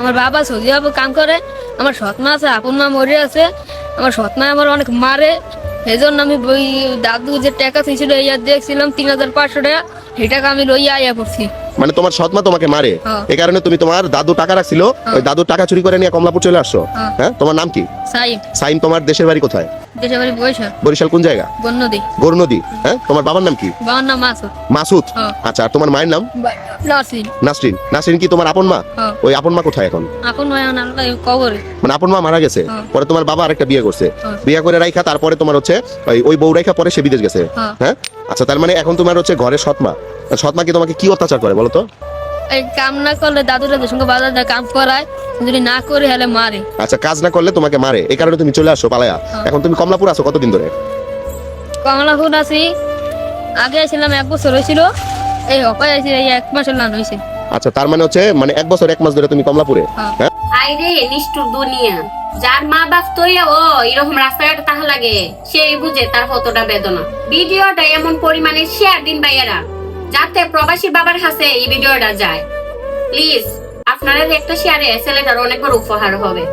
আমার বাবা সৌদি আরবে কাম করে, আমার সৎ মা আছে, আপন মা মরে আছে। আমার সৎ মা আমার অনেক মারে, এই জন্য আমি ওই দাদু যে টাকা ছিল ইয়া দেখছিলাম 3500 টাকা, সেই টাকা আমি লইয়া আইয়া পড়ছি। মানে তোমার সৎমা তোমাকে মারে, হ্যাঁ। এই কারণে তুমি তোমার দাদু টাকা রাখছিল, ওই দাদুর টাকা চুরি করে নিয়ে কমলাপুর চলে আসছো। হ্যাঁ। হ্যাঁ, তোমার নাম কি? সাইম। সাইম। তোমার দেশের বাড়ি কোথায়? দেশের বাড়ি বরিশাল। বরিশাল কোন জায়গা? বন্যদি। গৌরনদী। হ্যাঁ, তোমার বাবার নাম কি? বাবার নাম মাসুদ। মাসুদ। হ্যাঁ। আচ্ছা, আর তোমার মায়ের নাম? নাসরিন। নাসরিন। নাসরিন কি তোমার আপন মা? হ্যাঁ। ওই আপন মা কোথায় এখন? আপন ভাই আল্লাহ কবরে। মানে আপন মা মারা গেছে, হ্যাঁ। পরে তোমার বাবা আরেকটা বিয়ে করছে, হ্যাঁ। বিয়ে করে রাইখা তারপরে তোমার হচ্ছে ওই বউ রাইখা পরে সে বিদেশ গেছে। হ্যাঁ। হ্যাঁ, আচ্ছা, তার মানে এখন তোমার হচ্ছে ঘরে সৎমা, সৎমা কি তোমাকে কি অত্যাচার করে বলো তো? এই কাম না করলে দাদুরা সঙ্গে বাজার যায় কাম করায়, যদি না করে হলে মারে। আচ্ছা, কাজ না করলে তোমাকে মারে, এই কারণে তুমি চলে আসো পালায়া। হ্যাঁ। এখন তুমি কমলাপুর আছো কতদিন ধরে? কমলাপুর আছি, আগে ছিলাম 1 বছর হয়েছিল, এই হকাই আছি এই 1 মাসের লান হয়েছে। আচ্ছা, তার মানে হচ্ছে মানে 1 বছর 1 মাস ধরে তুমি কমলাপুরে। হ্যাঁ। হ্যাঁ, আইরে নিষ্ঠুর দুনিয়া, যার মা বাপ তৈয়া ও এরকম রাস্তাঘাটে তাহা লাগে, সেই বুঝে তার কতটা বেদনা। ভিডিওটা এমন পরিমাণে শেয়ার দিন ভাইয়ারা, যাতে প্রবাসী বাবার কাছে এই ভিডিওটা যায়। প্লিজ আপনারা একটা শেয়ারে ছেলেটার অনেক বড় উপহার হবে।